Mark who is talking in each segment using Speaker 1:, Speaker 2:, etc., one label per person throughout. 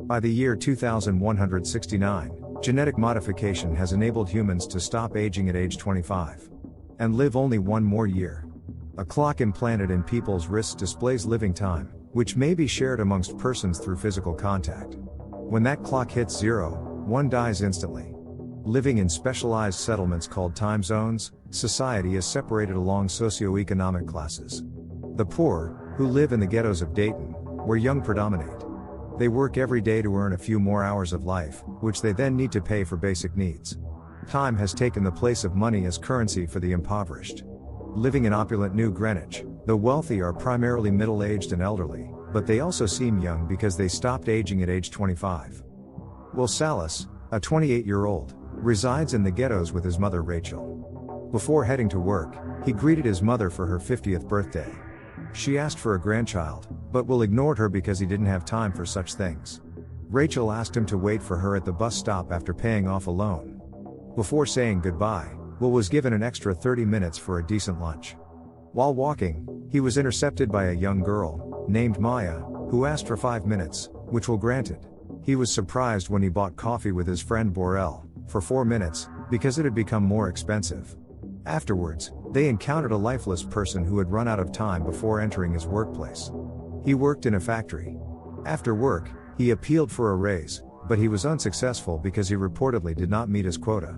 Speaker 1: By the year 2169, genetic modification has enabled humans to stop aging at age 25 and live only one more year. A clock implanted in people's wrists displays living time, which may be shared amongst persons through physical contact. When that clock hits 0, one dies instantly. Living in specialized settlements called time zones, society is separated along socioeconomic classes. The poor, who live in the ghettos of Dayton, where young predominate. They work every day to earn a few more hours of life, which they then need to pay for basic needs. Time has taken the place of money as currency for the impoverished. Living in opulent New Greenwich, the wealthy are primarily middle-aged and elderly, but they also seem young because they stopped aging at age 25. Will Salas, a 28-year-old, resides in the ghettos with his mother Rachel. Before heading to work, he greeted his mother for her 50th birthday. She asked for a grandchild, but Will ignored her because he didn't have time for such things. Rachel asked him to wait for her at the bus stop after paying off a loan. Before saying goodbye, Will was given an extra 30 minutes for a decent lunch. While walking, he was intercepted by a young girl, named Maya, who asked for 5 minutes, which Will granted. He was surprised when he bought coffee with his friend Borel, for 4 minutes, because it had become more expensive. Afterwards, they encountered a lifeless person who had run out of time before entering his workplace. He worked in a factory. After work, he appealed for a raise, but he was unsuccessful because he reportedly did not meet his quota.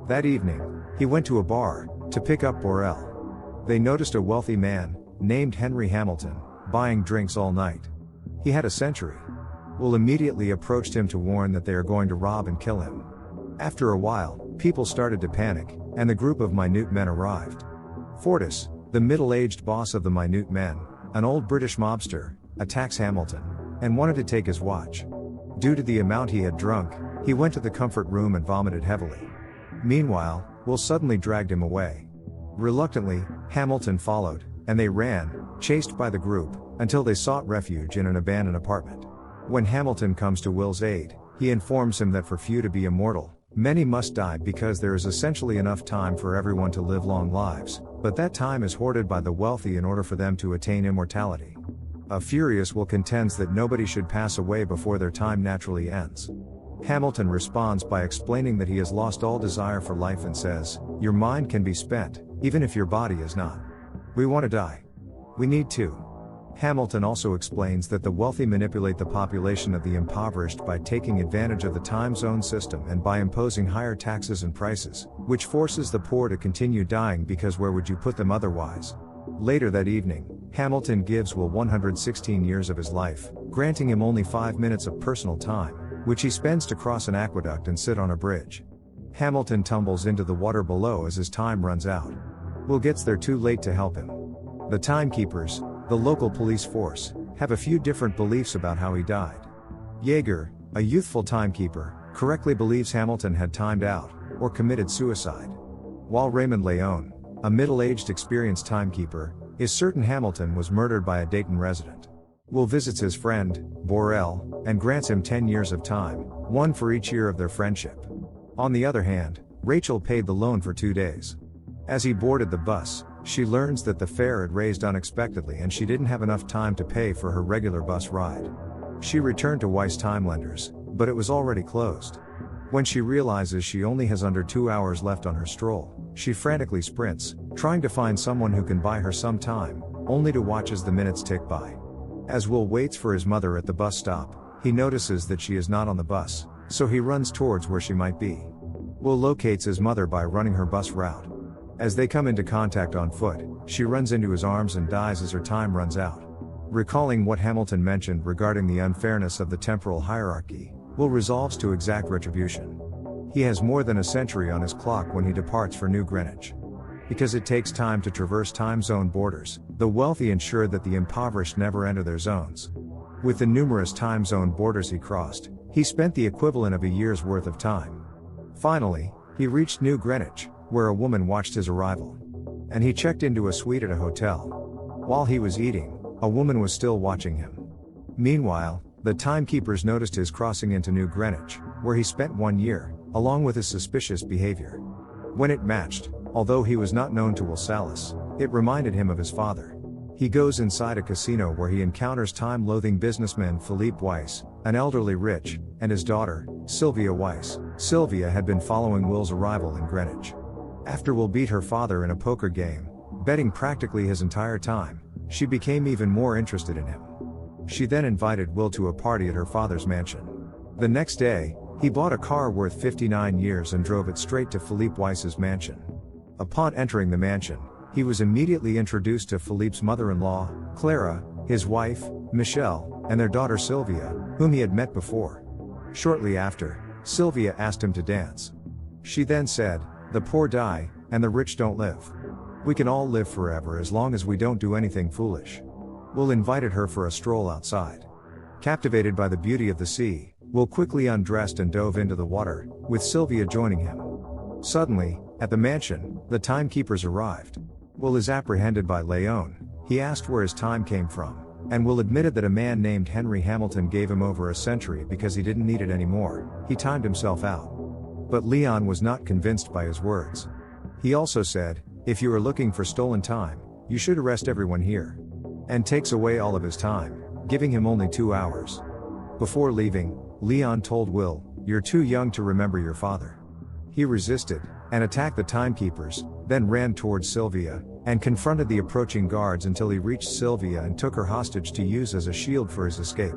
Speaker 1: That evening, he went to a bar to pick up Borel. They noticed a wealthy man, named Henry Hamilton, buying drinks all night. He had a century. Will immediately approached him to warn that they are going to rob and kill him. After a while, people started to panic, and the group of minute men arrived. Fortis, the middle-aged boss of the minute men, an old British mobster, attacks Hamilton, and wanted to take his watch. Due to the amount he had drunk, he went to the comfort room and vomited heavily. Meanwhile, Will suddenly dragged him away. Reluctantly, Hamilton followed, and they ran, chased by the group, until they sought refuge in an abandoned apartment. When Hamilton comes to Will's aid, he informs him that for few to be immortal, many must die because there is essentially enough time for everyone to live long lives, but that time is hoarded by the wealthy in order for them to attain immortality. A furious Will contends that nobody should pass away before their time naturally ends. Hamilton responds by explaining that he has lost all desire for life and says, "Your mind can be spent, even if your body is not. We want to die. We need to." Hamilton also explains that the wealthy manipulate the population of the impoverished by taking advantage of the time zone system and by imposing higher taxes and prices, which forces the poor to continue dying because where would you put them otherwise? Later that evening, Hamilton gives Will 116 years of his life, granting him only 5 minutes of personal time, which he spends to cross an aqueduct and sit on a bridge. Hamilton tumbles into the water below as his time runs out. Will gets there too late to help him. The timekeepers, the local police force, have a few different beliefs about how he died. Jaeger, a youthful timekeeper, correctly believes Hamilton had timed out, or committed suicide. While Raymond Leone, a middle-aged experienced timekeeper, is certain Hamilton was murdered by a Dayton resident. Will visits his friend, Borel, and grants him 10 years of time, one for each year of their friendship. On the other hand, Rachel paid the loan for 2 days. As he boarded the bus, she learns that the fare had raised unexpectedly and she didn't have enough time to pay for her regular bus ride. She returned to Weiss Time Lenders, but it was already closed. When she realizes she only has under 2 hours left on her stroll, she frantically sprints, trying to find someone who can buy her some time, only to watch as the minutes tick by. As Will waits for his mother at the bus stop, he notices that she is not on the bus, so he runs towards where she might be. Will locates his mother by running her bus route. As they come into contact on foot, she runs into his arms and dies as her time runs out. Recalling what Hamilton mentioned regarding the unfairness of the temporal hierarchy, Will resolves to exact retribution. He has more than a century on his clock when he departs for New Greenwich. Because it takes time to traverse time zone borders, the wealthy ensure that the impoverished never enter their zones. With the numerous time zone borders he crossed, he spent the equivalent of a year's worth of time. Finally, he reached New Greenwich, where a woman watched his arrival. And he checked into a suite at a hotel. While he was eating, a woman was still watching him. Meanwhile, the timekeepers noticed his crossing into New Greenwich, where he spent 1 year, along with his suspicious behavior. When it matched, although he was not known to Will Salas, it reminded him of his father. He goes inside a casino where he encounters time-loathing businessman Philippe Weiss, an elderly rich, and his daughter, Sylvia Weiss. Sylvia had been following Will's arrival in Greenwich. After Will beat her father in a poker game, betting practically his entire time, she became even more interested in him. She then invited Will to a party at her father's mansion. The next day, he bought a car worth 59 years and drove it straight to Philippe Weiss's mansion. Upon entering the mansion, he was immediately introduced to Philippe's mother-in-law, Clara, his wife, Michelle, and their daughter Sylvia, whom he had met before. Shortly after, Sylvia asked him to dance. She then said, "The poor die, and the rich don't live. We can all live forever as long as we don't do anything foolish." Will invited her for a stroll outside. Captivated by the beauty of the sea, Will quickly undressed and dove into the water, with Sylvia joining him. Suddenly, at the mansion, the timekeepers arrived. Will is apprehended by Leon. He asked where his time came from, and Will admitted that a man named Henry Hamilton gave him over a century because he didn't need it anymore. He timed himself out. But Leon was not convinced by his words. He also said, "If you are looking for stolen time, you should arrest everyone here." And takes away all of his time, giving him only 2 hours. Before leaving, Leon told Will, "You're too young to remember your father." He resisted, and attacked the timekeepers, then ran towards Sylvia, and confronted the approaching guards until he reached Sylvia and took her hostage to use as a shield for his escape.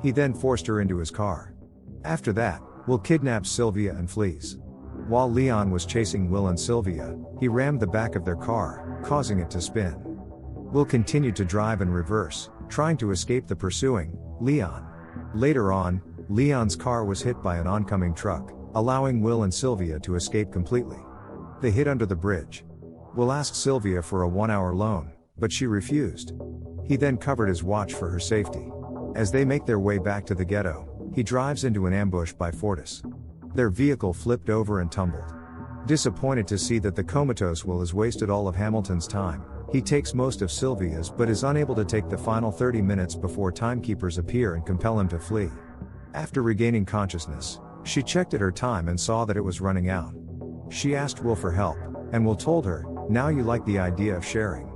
Speaker 1: He then forced her into his car. After that, Will kidnaps Sylvia and flees. While Leon was chasing Will and Sylvia, he rammed the back of their car, causing it to spin. Will continued to drive in reverse, trying to escape the pursuing Leon. Later on, Leon's car was hit by an oncoming truck, allowing Will and Sylvia to escape completely. They hid under the bridge. Will asked Sylvia for a 1-hour loan, but she refused. He then covered his watch for her safety. As they make their way back to the ghetto, he drives into an ambush by Fortis. Their vehicle flipped over and tumbled. Disappointed to see that the comatose Will has wasted all of Hamilton's time, he takes most of Sylvia's but is unable to take the final 30 minutes before timekeepers appear and compel him to flee. After regaining consciousness, she checked at her time and saw that it was running out. She asked Will for help, and Will told her, "Now you like the idea of sharing."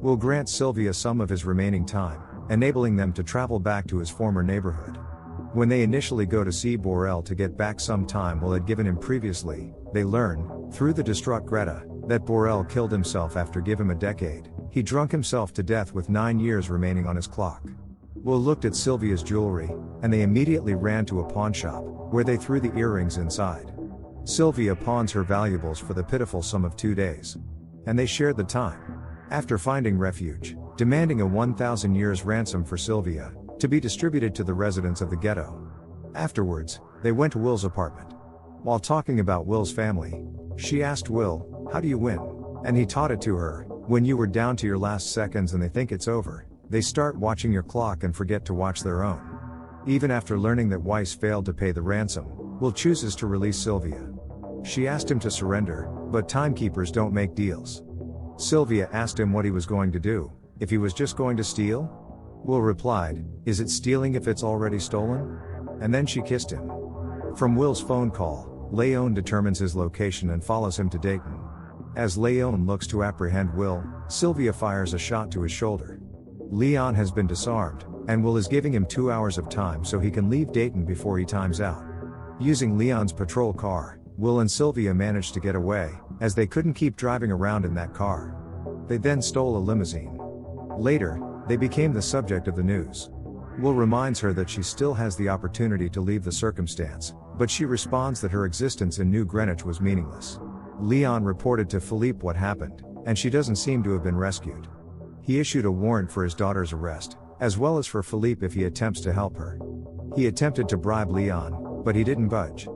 Speaker 1: Will grants Sylvia some of his remaining time, enabling them to travel back to his former neighborhood. When they initially go to see Borel to get back some time Will had given him previously, they learn, through the distraught Greta, that Borel killed himself after give him a decade. He drunk himself to death with 9 years remaining on his clock. Will looked at Sylvia's jewelry, and they immediately ran to a pawn shop, where they threw the earrings inside. Sylvia pawns her valuables for the pitiful sum of 2 days. And they shared the time. After finding refuge, demanding a 1,000 years ransom for Sylvia, to be distributed to the residents of the ghetto. Afterwards, they went to Will's apartment. While talking about Will's family, she asked Will, "How do you win?" And he taught it to her, "When you were down to your last seconds and they think it's over, they start watching your clock and forget to watch their own." Even after learning that Weiss failed to pay the ransom, Will chooses to release Sylvia. She asked him to surrender, but timekeepers don't make deals. Sylvia asked him what he was going to do, if he was just going to steal? Will replied, "Is it stealing if it's already stolen?" And then she kissed him. From Will's phone call, Leon determines his location and follows him to Dayton. As Leon looks to apprehend Will, Sylvia fires a shot to his shoulder. Leon has been disarmed, and Will is giving him 2 hours of time so he can leave Dayton before he times out. Using Leon's patrol car, Will and Sylvia managed to get away, as they couldn't keep driving around in that car. They then stole a limousine. Later, they became the subject of the news. Will reminds her that she still has the opportunity to leave the circumstance, but she responds that her existence in New Greenwich was meaningless. Leon reported to Philippe what happened, and she doesn't seem to have been rescued. He issued a warrant for his daughter's arrest, as well as for Philippe if he attempts to help her. He attempted to bribe Leon, but he didn't budge.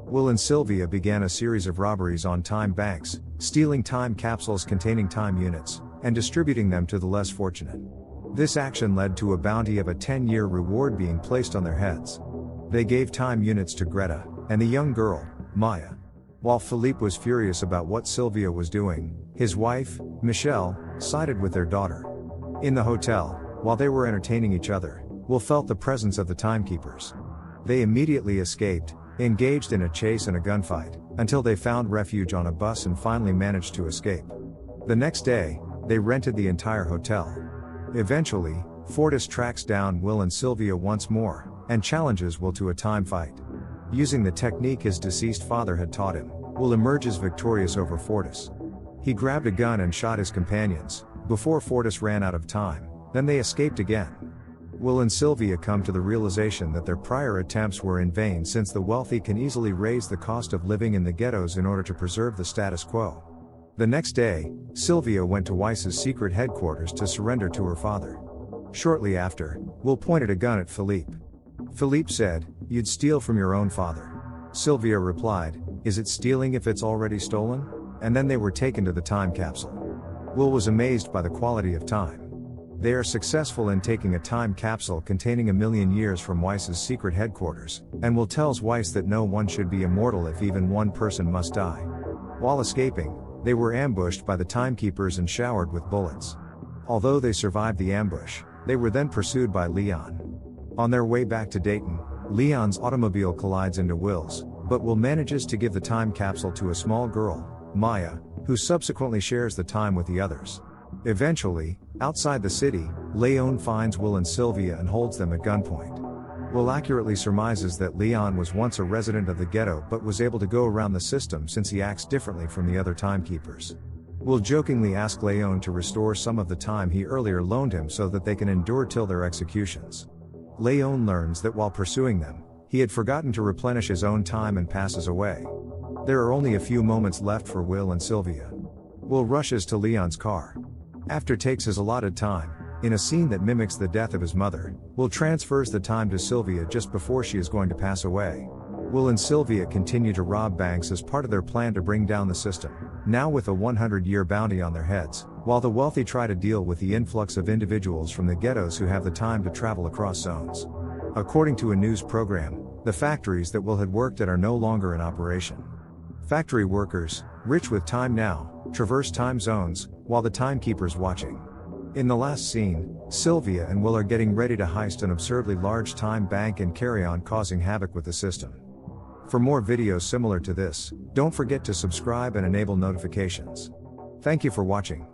Speaker 1: Will and Sylvia began a series of robberies on time banks, stealing time capsules containing time units, and distributing them to the less fortunate. This action led to a bounty of a 10-year reward being placed on their heads. They gave time units to Greta, and the young girl, Maya. While Philippe was furious about what Sylvia was doing, his wife, Michelle, sided with their daughter. In the hotel, while they were entertaining each other, Will felt the presence of the timekeepers. They immediately escaped, engaged in a chase and a gunfight, until they found refuge on a bus and finally managed to escape. The next day, they rented the entire hotel. Eventually, Fortis tracks down Will and Sylvia once more, and challenges Will to a time fight. Using the technique his deceased father had taught him, Will emerges victorious over Fortis. He grabbed a gun and shot his companions, before Fortis ran out of time, then they escaped again. Will and Sylvia come to the realization that their prior attempts were in vain since the wealthy can easily raise the cost of living in the ghettos in order to preserve the status quo. The next day, Sylvia went to Weiss's secret headquarters to surrender to her father. Shortly after, Will pointed a gun at Philippe. Philippe said, "You'd steal from your own father." Sylvia replied, "Is it stealing if it's already stolen?" And then they were taken to the time capsule. Will was amazed by the quality of time. They are successful in taking a time capsule containing 1,000,000 years from Weiss's secret headquarters, and Will tells Weiss that no one should be immortal if even one person must die. While escaping, they were ambushed by the timekeepers and showered with bullets. Although they survived the ambush, they were then pursued by Leon. On their way back to Dayton, Leon's automobile collides into Will's, but Will manages to give the time capsule to a small girl, Maya, who subsequently shares the time with the others. Eventually, outside the city, Leon finds Will and Sylvia and holds them at gunpoint. Will accurately surmises that Leon was once a resident of the ghetto but was able to go around the system since he acts differently from the other timekeepers. Will jokingly ask Leon to restore some of the time he earlier loaned him so that they can endure till their executions. Leon learns that while pursuing them, he had forgotten to replenish his own time and passes away. There are only a few moments left for Will and Sylvia. Will rushes to Leon's car. After takes his allotted time, in a scene that mimics the death of his mother, Will transfers the time to Sylvia just before she is going to pass away. Will and Sylvia continue to rob banks as part of their plan to bring down the system, now with a 100-year bounty on their heads, while the wealthy try to deal with the influx of individuals from the ghettos who have the time to travel across zones. According to a news program, the factories that Will had worked at are no longer in operation. Factory workers, rich with time now, traverse time zones, while the timekeepers watching. In the last scene, Sylvia and Will are getting ready to heist an absurdly large time bank and carry on causing havoc with the system. For more videos similar to this, don't forget to subscribe and enable notifications. Thank you for watching.